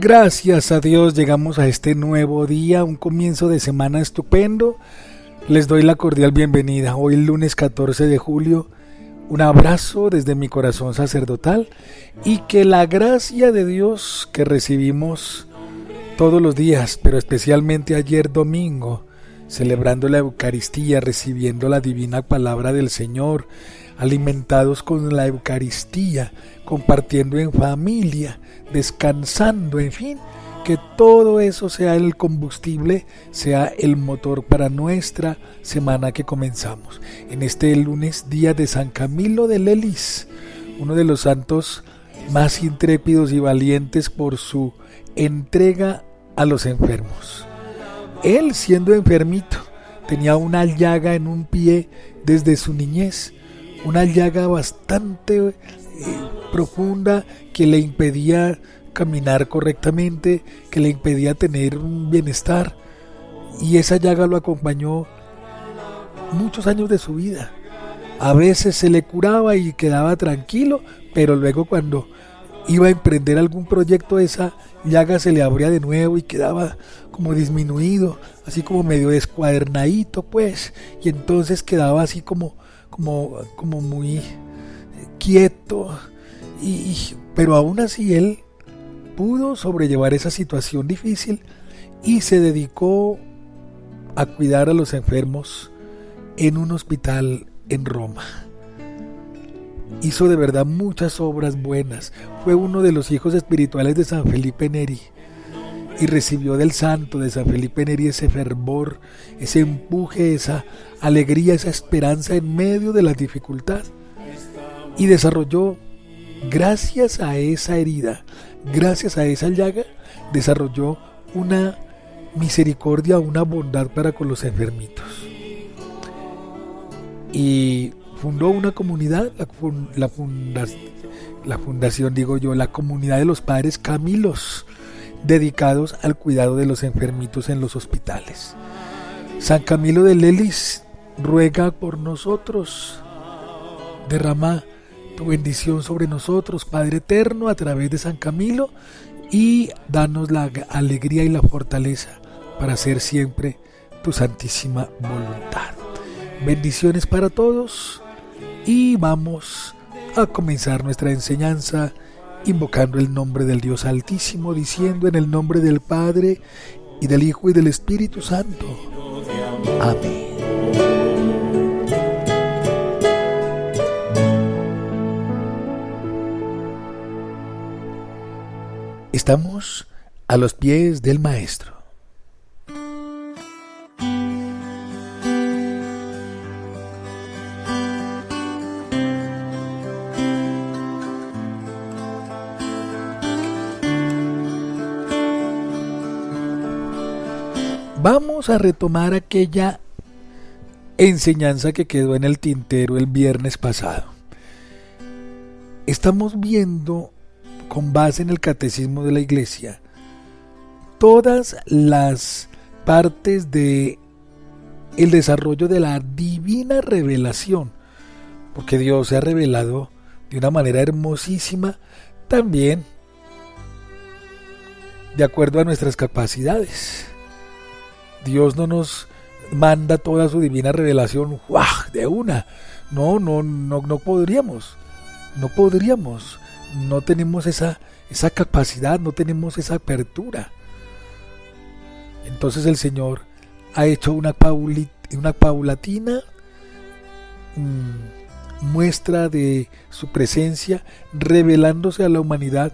Gracias a Dios llegamos a este nuevo día, un comienzo de semana estupendo. Les doy la cordial bienvenida. Hoy lunes 14 de julio, un abrazo desde mi corazón sacerdotal y que la gracia de Dios que recibimos todos los días, pero especialmente ayer domingo, celebrando la Eucaristía, recibiendo la divina palabra del Señor, alimentados con la Eucaristía, compartiendo en familia, descansando, en fin, que todo eso sea el combustible, sea el motor para nuestra semana que comenzamos. En este lunes, día de San Camilo de Lelis, uno de los santos más intrépidos y valientes por su entrega a los enfermos. Él, siendo enfermito, tenía una llaga en un pie desde su niñez, una llaga bastante profunda que le impedía caminar correctamente, que le impedía tener un bienestar, y esa llaga lo acompañó muchos años de su vida. A veces se le curaba y quedaba tranquilo, pero luego cuando iba a emprender algún proyecto, esa llaga se le abría de nuevo y quedaba como disminuido, así como medio descuadernadito, pues, y entonces quedaba así como muy quieto, pero aún así él pudo sobrellevar esa situación difícil y se dedicó a cuidar a los enfermos en un hospital en Roma. Hizo de verdad muchas obras buenas. Fue uno de los hijos espirituales de San Felipe Neri y recibió del santo de San Felipe Neri ese fervor, ese empuje, esa alegría, esa esperanza en medio de la dificultad, y desarrolló, gracias a esa herida, gracias a esa llaga, desarrolló una misericordia, una bondad para con los enfermitos. Y fundó una comunidad, la comunidad de los padres Camilos, dedicados al cuidado de los enfermitos en los hospitales. San Camilo de Lelis, ruega por nosotros. Derrama tu bendición sobre nosotros, Padre eterno, a través de San Camilo, y danos la alegría y la fortaleza para hacer siempre tu santísima voluntad. Bendiciones para todos, y vamos a comenzar nuestra enseñanza invocando el nombre del Dios Altísimo, diciendo en el nombre del Padre, y del Hijo, y del Espíritu Santo. Amén. Estamos a los pies del Maestro. Vamos a retomar aquella enseñanza que quedó en el tintero el viernes pasado. Estamos viendo, con base en el Catecismo de la Iglesia, todas las partes de el desarrollo de la divina revelación, porque Dios se ha revelado de una manera hermosísima, también de acuerdo a nuestras capacidades. Dios no nos manda toda su divina revelación de una. No podríamos. No tenemos esa capacidad, no tenemos esa apertura. Entonces el Señor ha hecho una paulatina muestra de su presencia, revelándose a la humanidad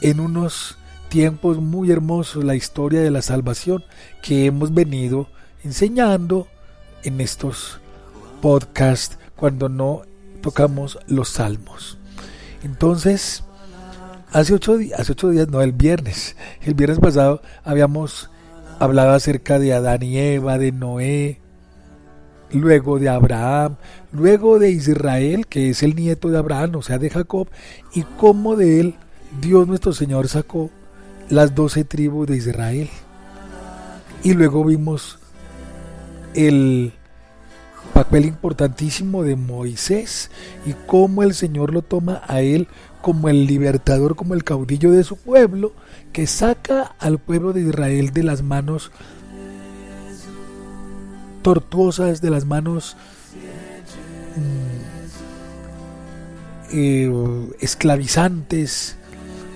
en unos tiempos muy hermosos, la historia de la salvación que hemos venido enseñando en estos podcasts cuando no tocamos los salmos. Entonces, el viernes pasado habíamos hablado acerca de Adán y Eva, de Noé, luego de Abraham, luego de Israel, que es el nieto de Abraham, o sea de Jacob, y cómo de él Dios nuestro Señor sacó las 12 tribus de Israel. Y luego vimos papel importantísimo de Moisés y cómo el Señor lo toma a él como el libertador, como el caudillo de su pueblo, que saca al pueblo de Israel de las manos tortuosas, de las manos esclavizantes,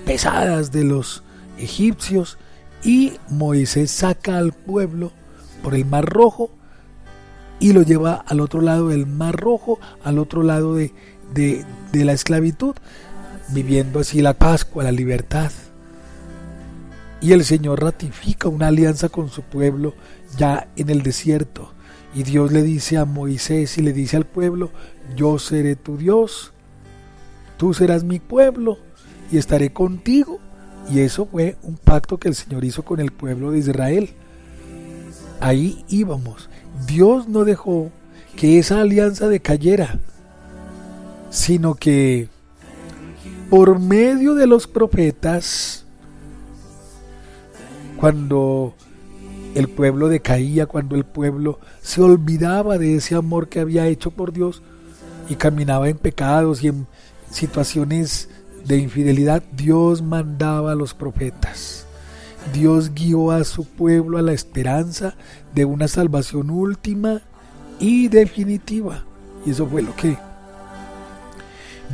pesadas de los egipcios, y Moisés saca al pueblo por el Mar Rojo y lo lleva al otro lado del Mar Rojo, al otro lado de la esclavitud, viviendo así la Pascua, la libertad. Y el Señor ratifica una alianza con su pueblo ya en el desierto. Y Dios le dice a Moisés y le dice al pueblo: yo seré tu Dios, tú serás mi pueblo y estaré contigo. Y eso fue un pacto que el Señor hizo con el pueblo de Israel. Ahí íbamos. Dios no dejó que esa alianza decayera, sino que por medio de los profetas, cuando el pueblo decaía, cuando el pueblo se olvidaba de ese amor que había hecho por Dios y caminaba en pecados y en situaciones de infidelidad, Dios mandaba a los profetas. Dios guió a su pueblo a la esperanza de una salvación última y definitiva. Y eso fue lo que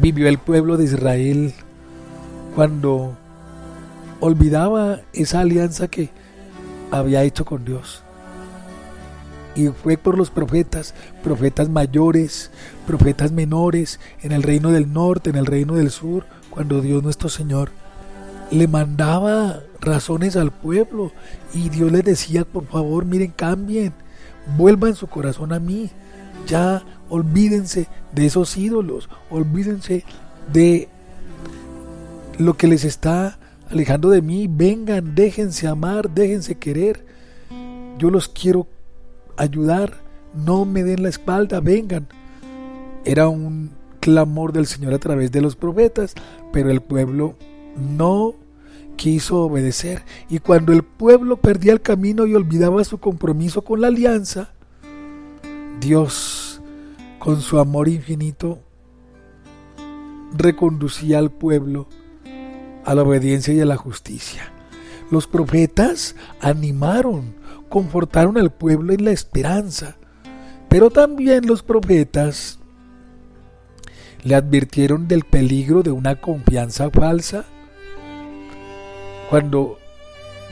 vivió el pueblo de Israel cuando olvidaba esa alianza que había hecho con Dios. Y fue por los profetas, profetas mayores, profetas menores, en el reino del norte, en el reino del sur, cuando Dios nuestro Señor le mandaba razones al pueblo y Dios les decía: por favor, miren, cambien, vuelvan su corazón a mí, ya olvídense de esos ídolos, olvídense de lo que les está alejando de mí, vengan, déjense amar, déjense querer, yo los quiero ayudar, no me den la espalda, vengan. Era un clamor del Señor a través de los profetas, pero el pueblo no quiso obedecer. Y cuando el pueblo perdía el camino y olvidaba su compromiso con la alianza, Dios, con su amor infinito, reconducía al pueblo a la obediencia y a la justicia. Los profetas animaron, confortaron al pueblo en la esperanza, pero también los profetas le advirtieron del peligro de una confianza falsa cuando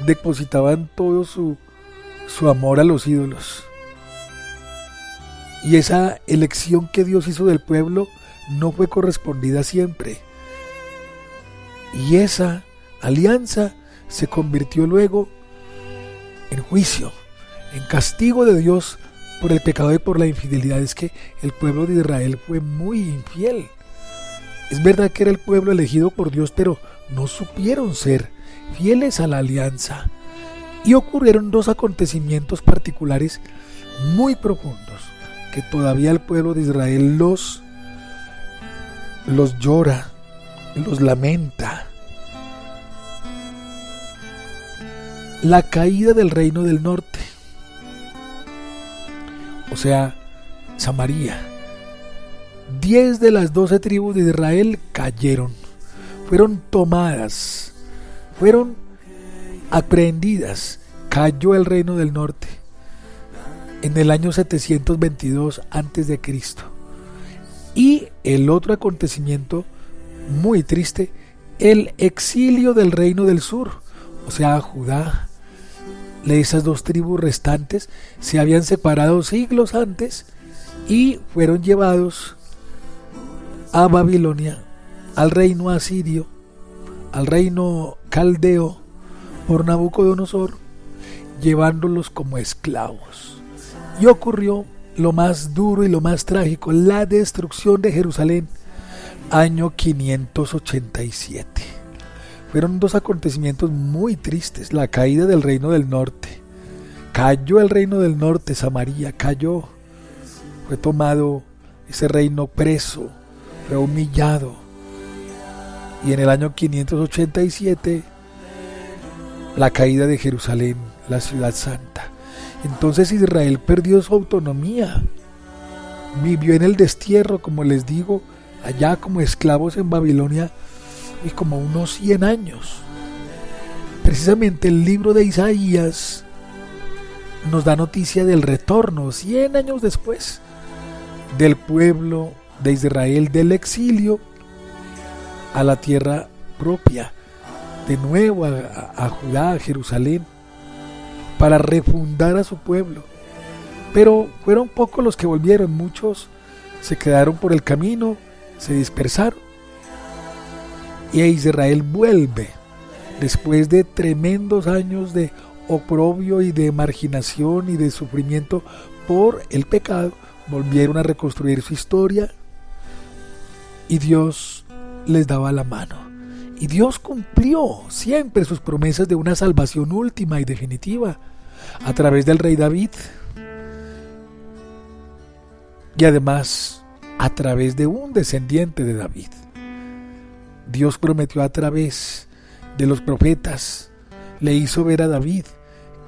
depositaban todo su amor a los ídolos. Y esa elección que Dios hizo del pueblo no fue correspondida siempre. Y esa alianza se convirtió luego en juicio, en castigo de Dios por el pecado y por la infidelidad. Es que el pueblo de Israel fue muy infiel. Es verdad que era el pueblo elegido por Dios, pero no supieron ser fieles a la alianza. Y ocurrieron dos acontecimientos particulares muy profundos que todavía el pueblo de Israel los llora, los lamenta. La caída del reino del norte, o sea, Samaria. 10 de las 12 tribus de Israel cayeron, fueron tomadas, fueron aprehendidas. Cayó el reino del norte en el año 722 a.C. Y el otro acontecimiento muy triste, el exilio del reino del sur, o sea, Judá. Esas dos tribus restantes se habían separado siglos antes y fueron llevados a Babilonia, al reino asirio, al reino caldeo por Nabucodonosor, llevándolos como esclavos. Y ocurrió lo más duro y lo más trágico, la destrucción de Jerusalén, año 587. Fueron dos acontecimientos muy tristes. La caída del reino del norte. Cayó el reino del norte, Samaria cayó. Fue tomado ese reino preso, fue humillado. Y en el año 587, la caída de Jerusalén, la ciudad santa. Entonces Israel perdió su autonomía. vivió en el destierro, como les digo, allá como esclavos en Babilonia, y como unos 100 años. Precisamente el libro de Isaías nos da noticia del retorno, 100 años después, del pueblo de Israel del exilio a la tierra propia, de nuevo a Judá, a Jerusalén, para refundar a su pueblo. Pero fueron pocos los que volvieron, muchos se quedaron por el camino, se dispersaron. Y Israel vuelve, después de tremendos años de oprobio y de marginación y de sufrimiento por el pecado, volvieron a reconstruir su historia y Dios les daba la mano. Y Dios cumplió siempre sus promesas de una salvación última y definitiva a través del rey David. Y además a través de un descendiente de David. Dios prometió a través de los profetas, le hizo ver a David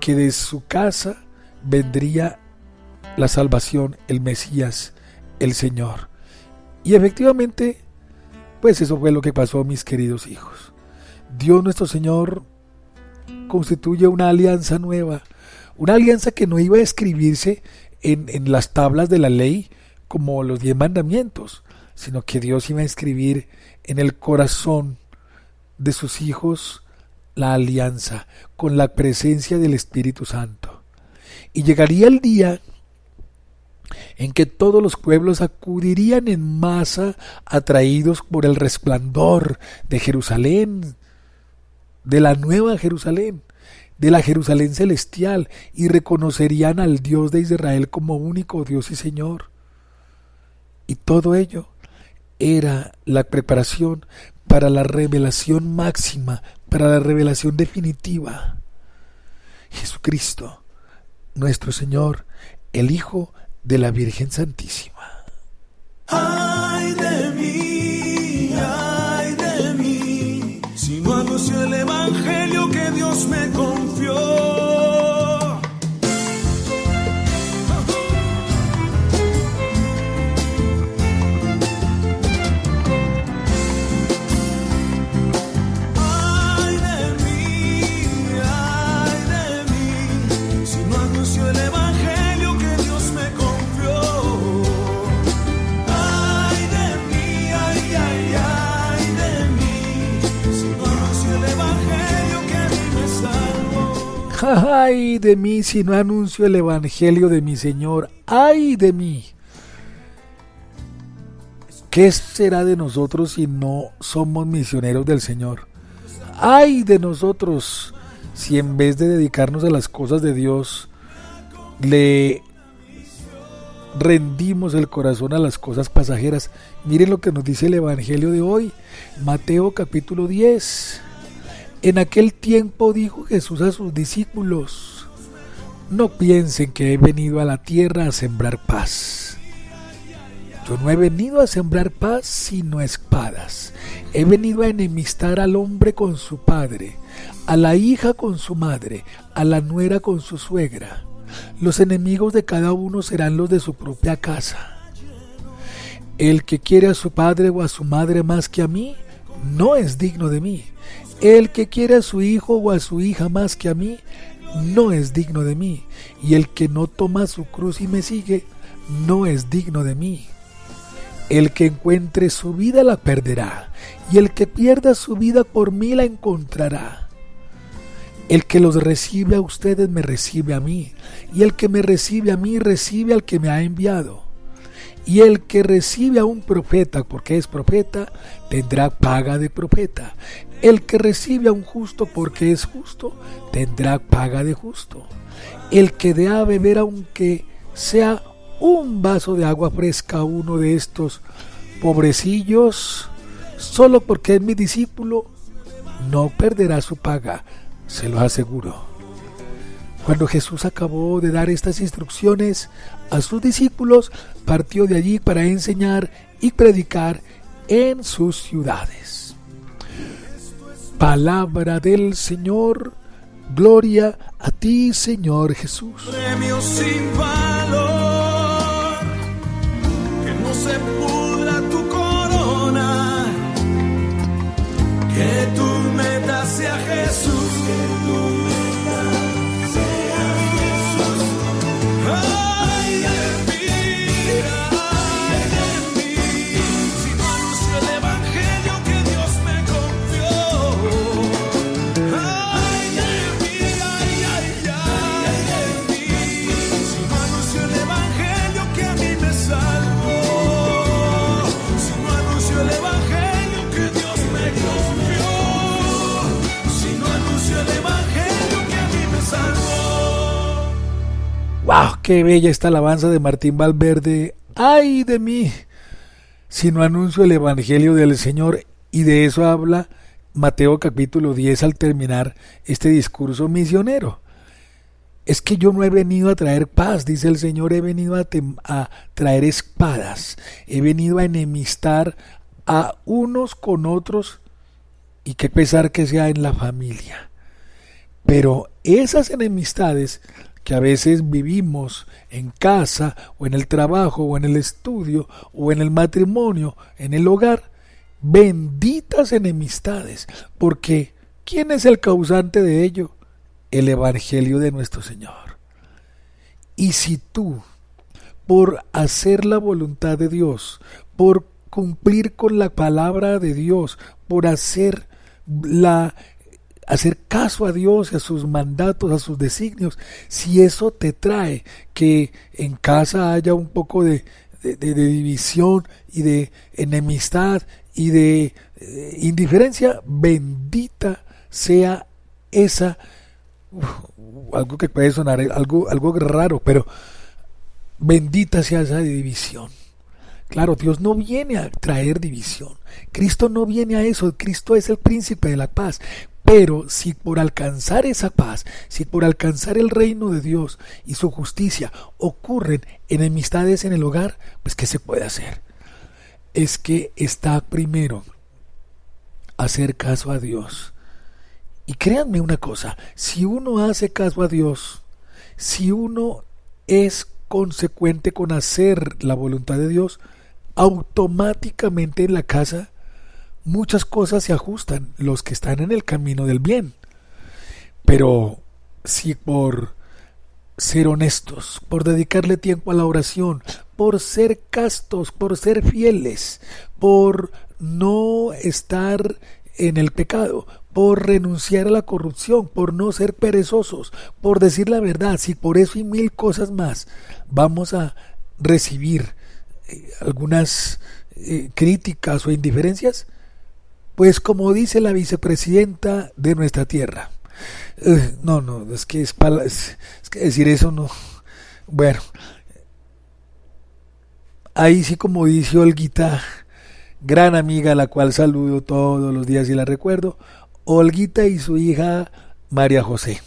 que de su casa vendría la salvación, el Mesías, el Señor. Y efectivamente, pues eso fue lo que pasó, mis queridos hijos. Dios nuestro Señor constituye una alianza nueva, una alianza que no iba a escribirse en las tablas de la ley como los 10 mandamientos, sino que Dios iba a escribir en el corazón de sus hijos la alianza con la presencia del Espíritu Santo. Y llegaría el día en que todos los pueblos acudirían en masa, atraídos por el resplandor de Jerusalén, de la nueva Jerusalén, de la Jerusalén celestial, y reconocerían al Dios de Israel como único Dios y Señor. Y todo ello era la preparación para la revelación máxima, para la revelación definitiva. Jesucristo, nuestro Señor, el Hijo de la Virgen Santísima. Ay de mí, si no anuncio el evangelio que Dios me confió. Ay de mí si no anuncio el evangelio de mi Señor. Ay de mí. ¿Qué será de nosotros si no somos misioneros del Señor? Ay de nosotros si en vez de dedicarnos a las cosas de Dios le rendimos el corazón a las cosas pasajeras. Miren lo que nos dice el evangelio de hoy, Mateo capítulo 10. En aquel tiempo dijo Jesús a sus discípulos: no piensen que he venido a la tierra a sembrar paz. Yo no he venido a sembrar paz sino espadas. He venido a enemistar al hombre con su padre, a la hija con su madre, a la nuera con su suegra. Los enemigos de cada uno serán los de su propia casa. El que quiere a su padre o a su madre más que a mí, no es digno de mí. El que quiere a su hijo o a su hija más que a mí, no es digno de mí. Y el que no toma su cruz y me sigue, no es digno de mí. El que encuentre su vida la perderá, y el que pierda su vida por mí la encontrará. El que los recibe a ustedes me recibe a mí, y el que me recibe a mí recibe al que me ha enviado. Y el que recibe a un profeta porque es profeta, tendrá paga de profeta. El que recibe a un justo porque es justo, tendrá paga de justo. El que dé a beber aunque sea un vaso de agua fresca a uno de estos pobrecillos, solo porque es mi discípulo, no perderá su paga, se lo aseguro. Cuando Jesús acabó de dar estas instrucciones a sus discípulos, partió de allí para enseñar y predicar en sus ciudades. Palabra del Señor, gloria a ti, Señor Jesús. Premio sin valor, Qué bella esta alabanza de Martín Valverde. ¡Ay de mí! Si no anuncio el Evangelio del Señor, y de eso habla Mateo capítulo 10 al terminar este discurso misionero. Es que yo no he venido a traer paz, dice el Señor, he venido a traer espadas, he venido a enemistar a unos con otros, y qué pesar que sea en la familia. Pero esas enemistades que a veces vivimos en casa o en el trabajo o en el estudio o en el matrimonio, en el hogar, benditas enemistades, porque ¿quién es el causante de ello? El Evangelio de nuestro Señor. Y si tú, por hacer la voluntad de Dios, por cumplir con la palabra de Dios, por hacer caso a Dios, a sus mandatos, a sus designios, si eso te trae que en casa haya un poco de división y de enemistad y de indiferencia, bendita sea esa, algo que puede sonar algo raro, pero bendita sea esa división. Claro, Dios no viene a traer división, Cristo no viene a eso, Cristo es el príncipe de la paz. Pero si por alcanzar esa paz, si por alcanzar el reino de Dios y su justicia ocurren enemistades en el hogar, pues ¿qué se puede hacer? Es que está primero hacer caso a Dios. Y créanme una cosa, si uno hace caso a Dios, si uno es consecuente con hacer la voluntad de Dios, automáticamente en la casa muchas cosas se ajustan, los que están en el camino del bien. Pero si por ser honestos, por dedicarle tiempo a la oración, por ser castos, por ser fieles, por no estar en el pecado, por renunciar a la corrupción, por no ser perezosos, por decir la verdad, si por eso y mil cosas más vamos a recibir algunas críticas o indiferencias, pues como dice la vicepresidenta de nuestra tierra, es que decir eso no, bueno, ahí sí como dice Olguita, gran amiga a la cual saludo todos los días y la recuerdo, Olguita y su hija María José.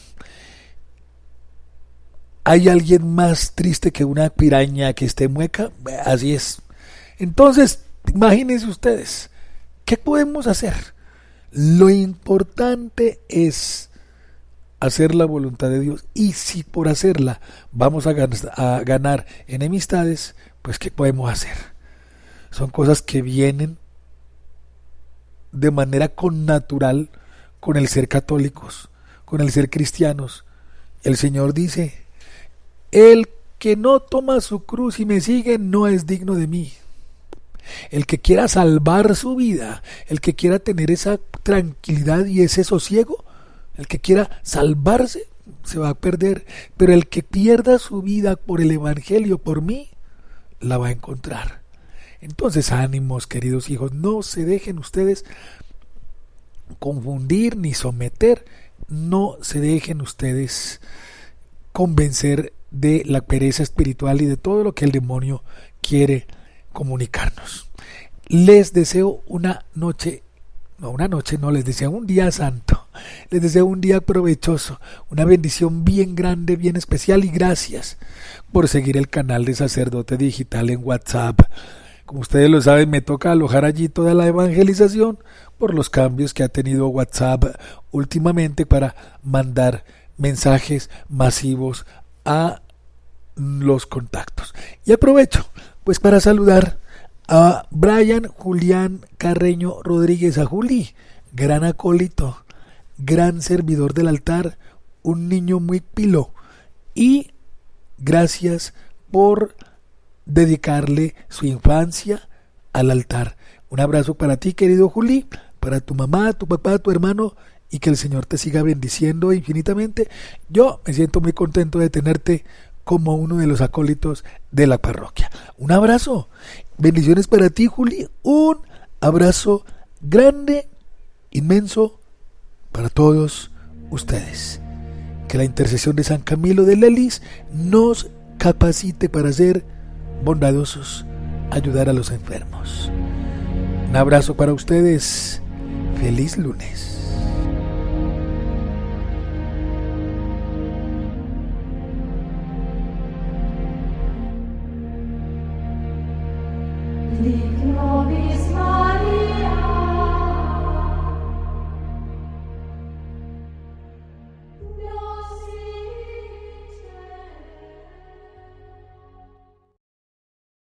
¿Hay alguien más triste que una piraña que esté mueca? Así es. Entonces, imagínense ustedes, ¿qué podemos hacer? Lo importante es hacer la voluntad de Dios, y si por hacerla vamos a ganar enemistades, pues ¿qué podemos hacer? Son cosas que vienen de manera connatural con el ser católicos, con el ser cristianos. El Señor dice: el que no toma su cruz y me sigue no es digno de mí. El que quiera salvar su vida, el que quiera tener esa tranquilidad y ese sosiego, el que quiera salvarse, se va a perder. Pero el que pierda su vida por el Evangelio, por mí, la va a encontrar. Entonces, ánimos, queridos hijos, no se dejen ustedes confundir ni someter, no se dejen ustedes convencer de la pereza espiritual y de todo lo que el demonio quiere comunicarnos. Les deseo les deseo un día santo, les deseo un día provechoso, una bendición bien grande, bien especial, y gracias por seguir el canal de Sacerdote Digital en WhatsApp. Como ustedes lo saben, me toca alojar allí toda la evangelización por los cambios que ha tenido WhatsApp últimamente para mandar mensajes masivos a los contactos. Y aprovecho pues para saludar a Brian Julián Carreño Rodríguez, a Juli, gran acólito, gran servidor del altar, un niño muy pilo, y gracias por dedicarle su infancia al altar. Un abrazo para ti, querido Juli, para tu mamá, tu papá, tu hermano, y que el Señor te siga bendiciendo infinitamente. Yo me siento muy contento de tenerte como uno de los acólitos de la parroquia. Un abrazo, bendiciones para ti, Juli, un abrazo grande, inmenso para todos ustedes. Que la intercesión de San Camilo de Lelis nos capacite para ser bondadosos, ayudar a los enfermos. Un abrazo para ustedes. Feliz lunes.